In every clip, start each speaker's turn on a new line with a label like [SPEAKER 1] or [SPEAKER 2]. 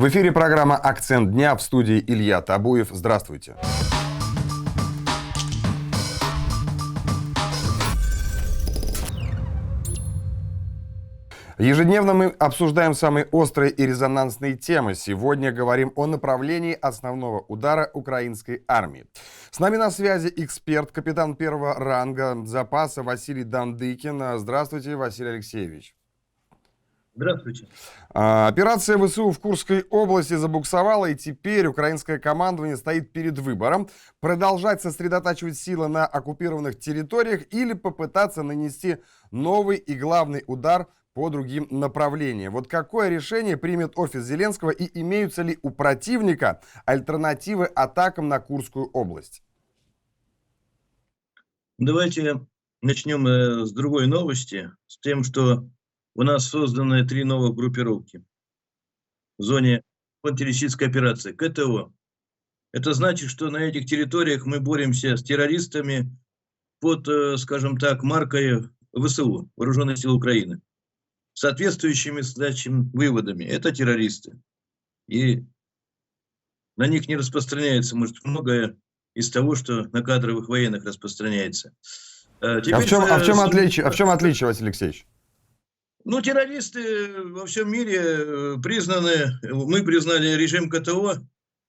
[SPEAKER 1] В эфире программа «Акцент дня», в студии Илья Табуев. Здравствуйте. Ежедневно мы обсуждаем самые острые и резонансные темы. Сегодня говорим о направлении основного удара украинской армии. С нами на связи эксперт, капитан первого ранга запаса Василий Дандыкин. Здравствуйте, Василий Алексеевич.
[SPEAKER 2] Здравствуйте.
[SPEAKER 1] Операция ВСУ в Курской области забуксовала, и теперь украинское командование стоит перед выбором: продолжать сосредотачивать силы на оккупированных территориях или попытаться нанести новый и главный удар по другим направлениям. Вот какое решение примет офис Зеленского, и имеются ли у противника альтернативы атакам на Курскую область?
[SPEAKER 2] Давайте начнем с другой новости, с тем, что у нас созданы 3 новых группировки в зоне антитеррористической операции, КТО. Это значит, что на этих территориях мы боремся с террористами под, скажем так, маркой ВСУ, Вооруженных сил Украины, соответствующими следующими выводами. Это террористы. И на них не распространяется, может, многое из того, что на кадровых военных распространяется.
[SPEAKER 1] В чем отличие, Василий Алексеевич?
[SPEAKER 2] Ну, террористы во всем мире признаны, мы признали режим КТО,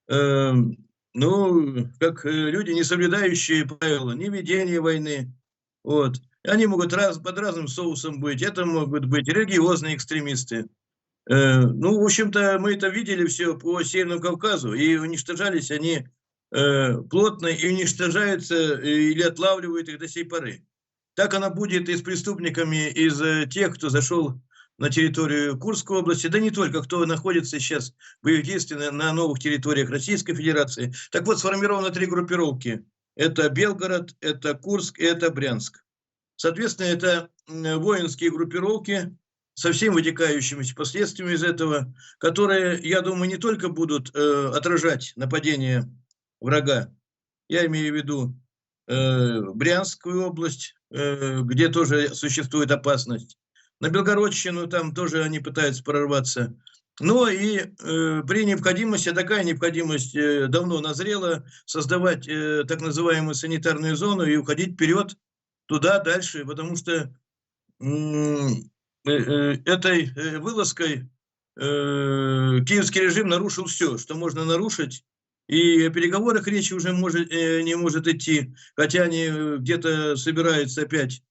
[SPEAKER 2] как люди, не соблюдающие правила, не ведения войны. Вот. Они могут под разным соусом быть. Это могут быть религиозные экстремисты. В общем-то, мы это видели все по Северному Кавказу, и уничтожались они плотно, и уничтожаются или отлавливают их до сей поры. Так она будет и с преступниками из тех, кто зашел на территорию Курской области, да не только, кто находится сейчас в боевых действиях на новых территориях Российской Федерации. Так вот, сформировано 3 группировки. Это Белгород, это Курск и это Брянск. Соответственно, это воинские группировки со всеми вытекающими последствиями из этого, которые, я думаю, не только будут отражать нападение врага, я имею в виду Брянскую область, где тоже существует опасность. На Белгородщину там тоже они пытаются прорваться. Но и при необходимости, такая необходимость давно назрела, создавать так называемую санитарную зону и уходить вперед, туда, дальше, потому что этой вылазкой киевский режим нарушил все, что можно нарушить. И о переговорах речи уже не может идти, хотя они где-то собираются опять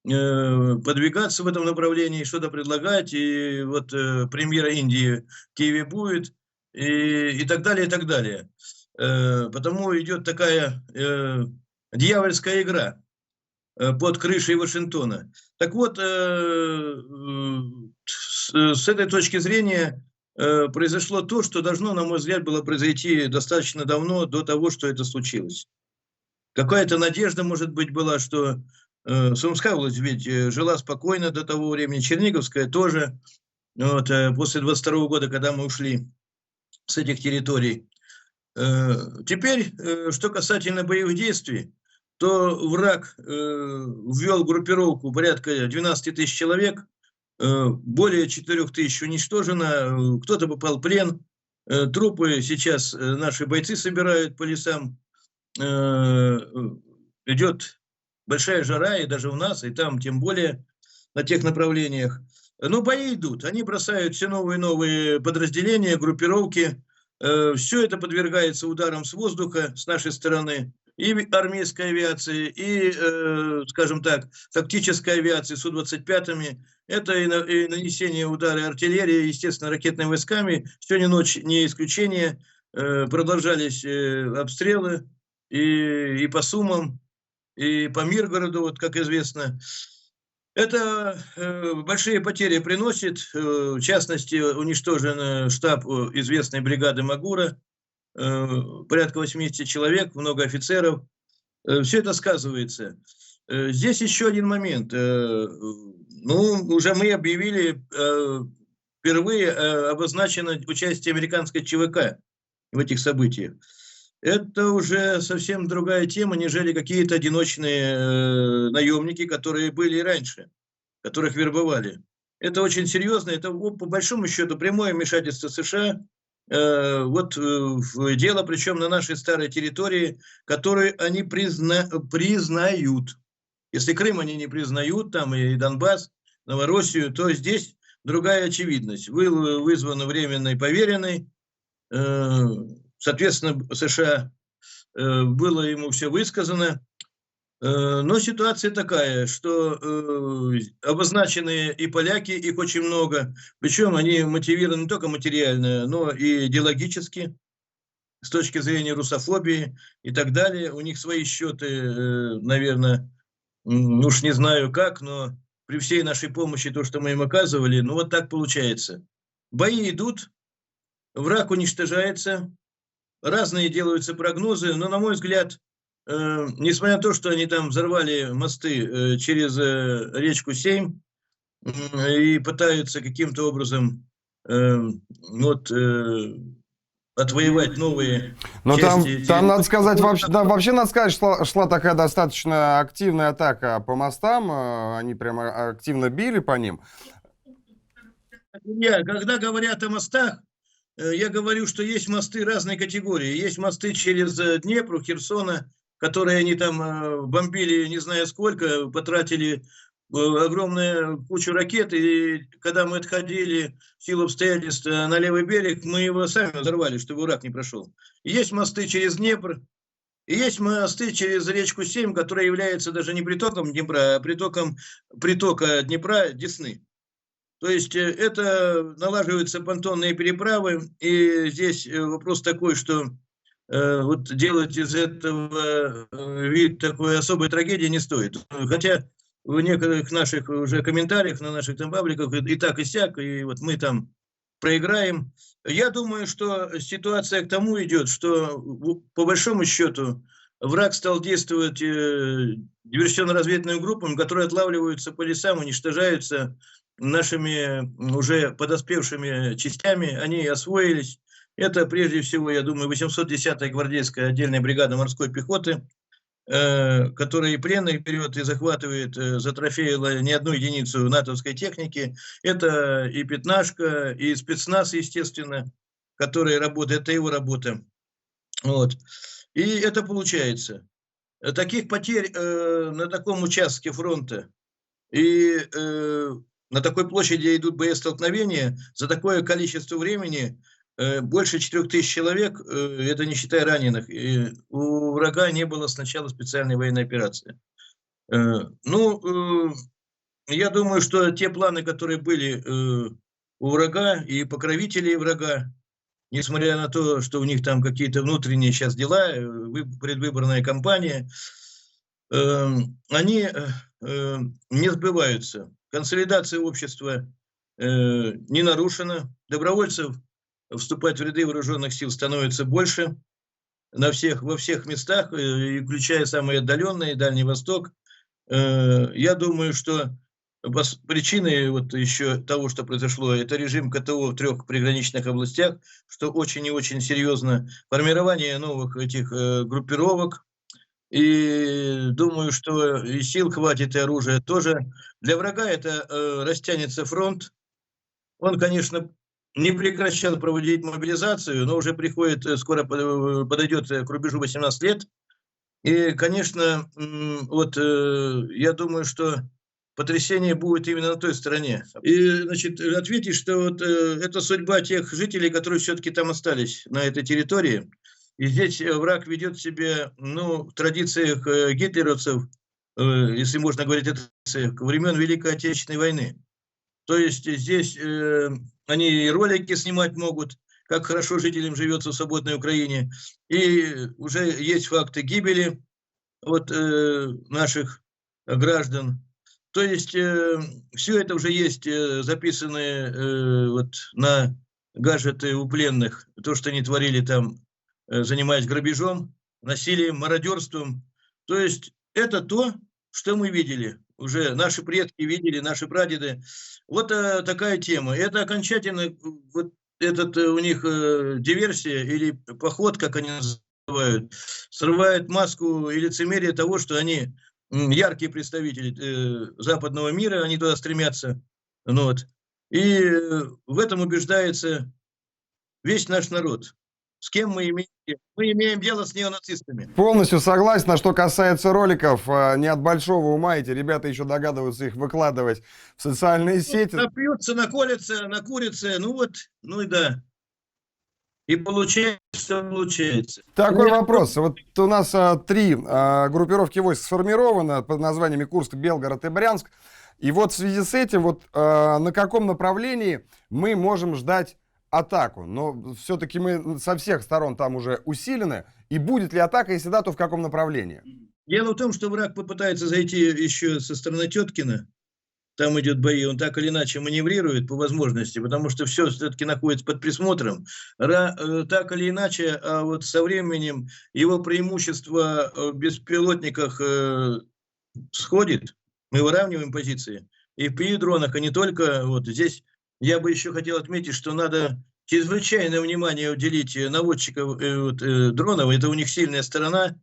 [SPEAKER 2] подвигаться в этом направлении, что-то предлагать, и вот премьера Индии в Киеве будет, и так далее, и так далее. Потому идет такая дьявольская игра под крышей Вашингтона. Так вот, с этой точки зрения произошло то, что должно, на мой взгляд, было произойти достаточно давно, до того, что это случилось. Какая-то надежда, может быть, была, что Сумская область ведь жила спокойно до того времени, Черниговская тоже, вот, после 22 года, когда мы ушли с этих территорий. Теперь, что касательно боевых действий, то враг ввел группировку порядка 12 тысяч человек, более 4 тысяч уничтожено, кто-то попал в плен, трупы сейчас наши бойцы собирают по лесам, идет большая жара, и даже у нас, и там тем более на тех направлениях. Но бои идут, они бросают все новые и новые подразделения, группировки, все это подвергается ударам с воздуха с нашей стороны. И армейской авиации, и, скажем так, тактической авиации Су-25, это и нанесение удара артиллерии, естественно, ракетными войсками. Сегодня ночь не исключение, продолжались обстрелы и по Сумам, и по Миргороду, вот как известно. Это большие потери приносит, в частности, уничтожен штаб известной бригады Магура, порядка 80 человек, много офицеров. Все это сказывается. Здесь еще один момент. Уже мы объявили, впервые обозначено участие американской ЧВК в этих событиях. Это уже совсем другая тема, нежели какие-то одиночные наемники, которые были и раньше, которых вербовали. Это очень серьезно, это по большому счету прямое вмешательство США дело, причем на нашей старой территории, которую они признают. Если Крым они не признают, там и Донбасс, Новороссию, то здесь другая очевидность. Был вызван временный поверенный, соответственно, США, было ему все высказано. Но ситуация такая, что обозначены и поляки, их очень много, причем они мотивированы не только материально, но и идеологически, с точки зрения русофобии и так далее. У них свои счеты, наверное, уж не знаю как, но при всей нашей помощи, то, что мы им оказывали, ну вот так получается. Бои идут, враг уничтожается, разные делаются прогнозы, но, на мой взгляд, несмотря на то, что они там взорвали мосты через речку Сейм и пытаются каким-то образом отвоевать новые
[SPEAKER 1] Но там
[SPEAKER 2] части
[SPEAKER 1] надо сказать,
[SPEAKER 2] территории.
[SPEAKER 1] вообще надо сказать, шла такая достаточно активная атака по мостам, они прямо активно били по ним.
[SPEAKER 2] Когда говорят о мостах, я говорю, что есть мосты разной категории. Есть мосты через Днепр, Херсона, которые они там бомбили не знаю сколько, потратили огромную кучу ракет, и когда мы отходили в силу обстоятельств на левый берег, мы его сами взорвали, чтобы враг не прошел. И есть мосты через Днепр, и есть мосты через речку Сейм, которая является даже не притоком Днепра, а притока Днепра Десны. То есть это налаживаются понтонные переправы, и здесь вопрос такой, что вот делать из этого вид такой особой трагедии не стоит. Хотя в некоторых наших уже комментариях на наших там пабликах и так и сяк, и вот мы там проиграем. Я думаю, что ситуация к тому идет, что по большому счету враг стал действовать диверсионно-разведными группами, которые отлавливаются по лесам, уничтожаются нашими уже подоспевшими частями, они освоились. Это прежде всего, я думаю, 810-я гвардейская отдельная бригада морской пехоты, которая и пленных берет, и захватывает, затрофеила не одну единицу натовской техники. Это и пятнашка, и спецназ, естественно, который работает, это его работа. Вот. И это получается. Таких потерь на таком участке фронта и на такой площади идут боестолкновения за такое количество времени, больше 4000 человек, это не считая раненых, и у врага не было с начала специальной военной операции. Я думаю, что те планы, которые были у врага и покровителей врага, несмотря на то, что у них там какие-то внутренние сейчас дела, предвыборная кампания, они не сбываются. Консолидация общества не нарушена. Добровольцев вступать в ряды вооруженных сил становится больше во всех местах, включая самые отдаленные, Дальний Восток. Я думаю, что причиной вот еще того, что произошло, это режим КТО в 3 приграничных областях, что очень и очень серьезно. Формирование новых этих группировок. И думаю, что и сил хватит, и оружия тоже. Для врага это растянется фронт. Он, конечно, не прекращал проводить мобилизацию, но уже скоро подойдет к рубежу 18 лет. И, конечно, я думаю, что потрясение будет именно на той стороне. И, значит, ответить, что вот это судьба тех жителей, которые все-таки там остались на этой территории. И здесь враг ведет себя, в традициях гитлеровцев, если можно говорить о традициях, времен Великой Отечественной войны. То есть здесь они и ролики снимать могут, как хорошо жителям живется в свободной Украине. И уже есть факты гибели наших граждан. То есть все это уже есть записанные на гаджеты у пленных. То, что они творили там, занимаясь грабежом, насилием, мародерством. То есть это то, что мы видели. Уже наши предки видели, наши прадеды. Вот такая тема. Это окончательно, у них диверсия или поход, как они называют, срывает маску и лицемерие того, что они яркие представители западного мира, они туда стремятся. И в этом убеждается весь наш народ. С кем мы имеем? Мы имеем дело с неонацистами.
[SPEAKER 1] Полностью согласен. А что касается роликов, не от большого ума эти ребята еще догадываются их выкладывать в социальные сети.
[SPEAKER 2] Напьются, наколятся, накурятся, ну вот, ну и да. И получается, что получается.
[SPEAKER 1] Такой вопрос. Вот у нас 3 группировки войск сформировано под названиями Курск, Белгород и Брянск. И вот в связи с этим, вот на каком направлении мы можем ждать атаку? Но все-таки мы со всех сторон там уже усилены. И будет ли атака, если да, то в каком направлении?
[SPEAKER 2] Дело в том, что враг попытается зайти еще со стороны Теткина. Там идет бои, он так или иначе маневрирует по возможности, потому что все все-таки находится под присмотром. Так или иначе, а вот со временем его преимущество в беспилотниках сходит. Мы выравниваем позиции. И в дронах, а не только вот здесь. Я бы еще хотел отметить, что надо чрезвычайное внимание уделить наводчикам дронов. Это у них сильная сторона.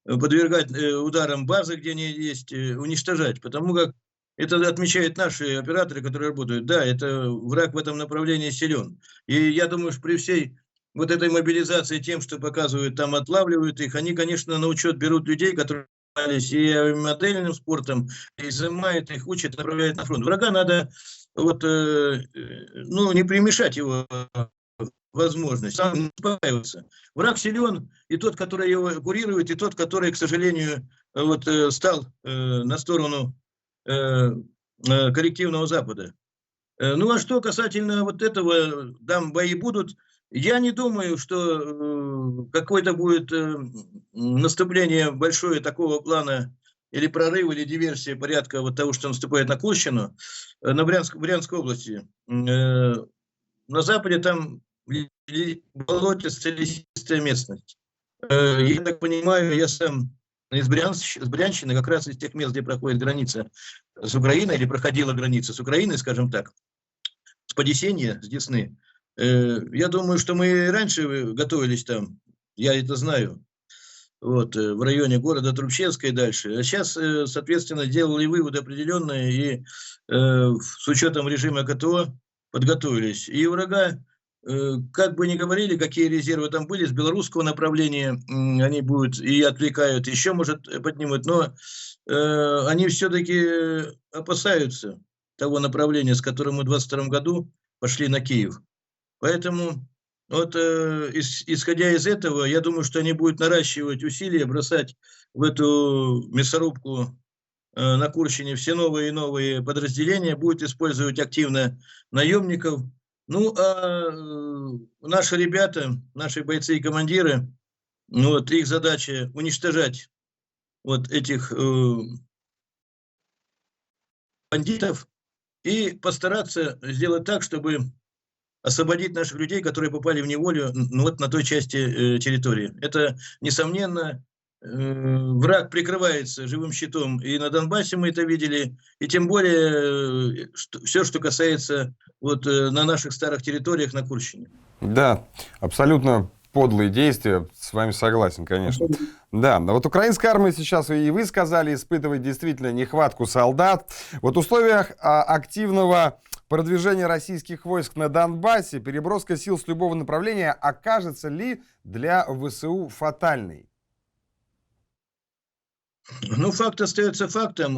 [SPEAKER 2] Подвергать ударам базы, где они есть, уничтожать. Потому как это отмечают наши операторы, которые работают. Да, это враг в этом направлении силен. И я думаю, что при всей вот этой мобилизации тем, что показывают, там отлавливают их, они, конечно, на учет берут людей, которые занимались и модельным спортом, и изымают их, учат, направляют на фронт. Врага надо вот, ну, не примешать его возможность, сам не успокаиваться. Враг силен, и тот, который его курирует, и тот, который, к сожалению, вот, стал на сторону коллективного Запада. Ну а что касательно вот этого, там бои будут, я не думаю, что какое-то будет наступление большое такого плана, или прорыв, или диверсия порядка вот того, что наступает на Курщину, на Брянской области. На западе там болотистая лесистая местность. Я так понимаю, я сам из Брянщины, как раз из тех мест, где проходит граница с Украиной, или проходила граница с Украиной, скажем так, с Подесенья, с Десны. Я думаю, что мы раньше готовились там, я это знаю, вот, в районе города Трубчевска и дальше. А сейчас, соответственно, делали выводы определенные и с учетом режима КТО подготовились. И врага, как бы ни говорили, какие резервы там были, с белорусского направления они будут и отвлекают, еще, может, поднимут, но они все-таки опасаются того направления, с которым мы в 2022 году пошли на Киев. Поэтому, вот, исходя из этого, я думаю, что они будут наращивать усилия, бросать в эту мясорубку на Курщине все новые и новые подразделения, будут использовать активно наемников. Ну, а наши ребята, наши бойцы и командиры, ну, вот, их задача уничтожать вот этих бандитов и постараться сделать так, чтобы освободить наших людей, которые попали в неволю, ну, вот на той части территории. Это, несомненно, враг прикрывается живым щитом. И на Донбассе мы это видели. И тем более все, что касается вот на наших старых территориях на Курщине.
[SPEAKER 1] Да, абсолютно подлые действия, с вами согласен, конечно. Да, но вот украинская армия сейчас, и вы сказали, испытывает действительно нехватку солдат. Вот в условиях активного продвижения российских войск на Донбассе переброска сил с любого направления окажется ли для ВСУ фатальной?
[SPEAKER 2] Ну, факт остается фактом.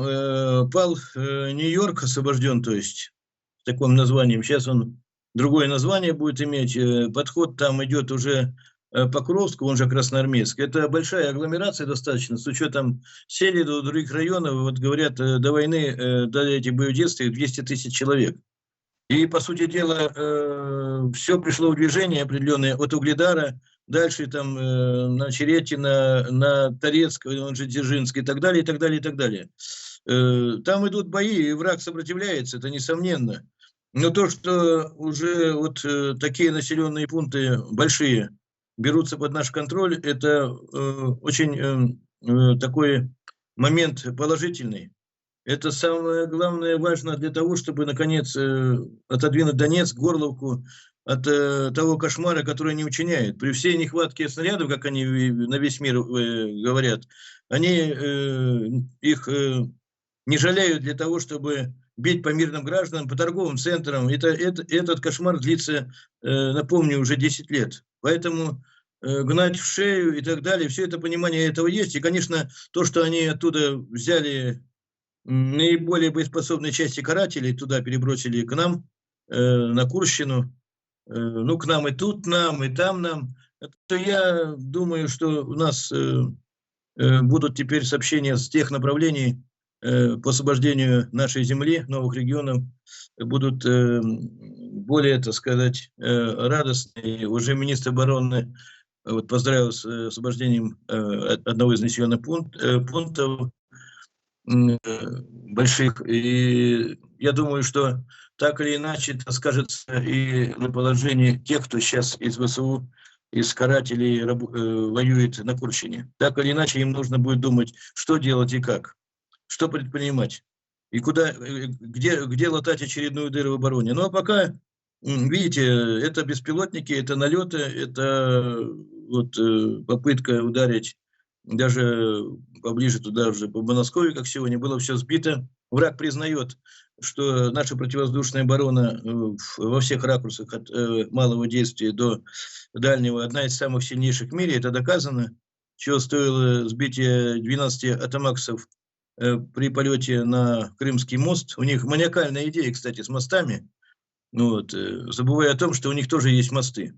[SPEAKER 2] Пал Нью-Йорк, освобожден, то есть, с таким названием. Сейчас он другое название будет иметь. Подход там идет уже Покровск, он же Красноармейск. Это большая агломерация достаточно, с учетом сели до других районов. Вот говорят, до войны, до этих боевых действий 200 тысяч человек. И, по сути дела, все пришло в движение определенное от Угледара, дальше там на Черетино, на Торецк, он же Дзержинск и так далее, и так далее, и так далее. Там идут бои, и враг сопротивляется, это несомненно. Но то, что уже вот такие населенные пункты большие берутся под наш контроль, это очень такой момент положительный. Это самое главное, важно для того, чтобы, наконец, отодвинуть Донецк, Горловку от того кошмара, который они учиняют. При всей нехватке снарядов, как они на весь мир говорят, они их не жалеют для того, чтобы бить по мирным гражданам, по торговым центрам. Этот кошмар длится, напомню, уже 10 лет. Поэтому гнать в шею и так далее, все это понимание этого есть. И, конечно, то, что они оттуда взяли наиболее боеспособные части карателей, туда перебросили к нам, на Курщину, ну, к нам и тут нам, и там нам, то я думаю, что у нас будут теперь сообщения с тех направлений по освобождению нашей земли, новых регионов, будут более, так сказать, радостные. Уже министр обороны вот поздравил с освобождением одного из населенных пунктов больших. И я думаю, что так или иначе это скажется и на положении тех, кто сейчас из ВСУ, из карателей воюет на Курщине. Так или иначе им нужно будет думать, что делать и как, что предпринимать, и куда, где латать очередную дыру в обороне. Ну а пока, видите, это беспилотники, это налеты, это вот попытка ударить даже поближе туда, уже по Подмосковью, как сегодня, было все сбито. Враг признает, что наша противовоздушная оборона во всех ракурсах от малого действия до дальнего одна из самых сильнейших в мире. Это доказано. Чего стоило сбитие 12 атомаксов при полете на Крымский мост. У них маниакальная идея, кстати, с мостами. Вот, забывая о том, что у них тоже есть мосты.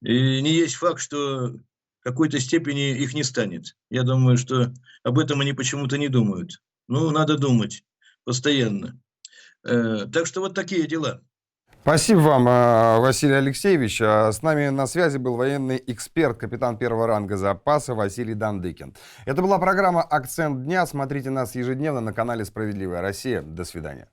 [SPEAKER 2] И не есть факт, что в какой-то степени их не станет. Я думаю, что об этом они почему-то не думают. Ну, надо думать постоянно. Так что вот такие дела.
[SPEAKER 1] Спасибо вам, Василий Алексеевич. С нами на связи был военный эксперт, капитан первого ранга запаса Василий Дандыкин. Это была программа «Акцент дня». Смотрите нас ежедневно на канале «Справедливая Россия». До свидания.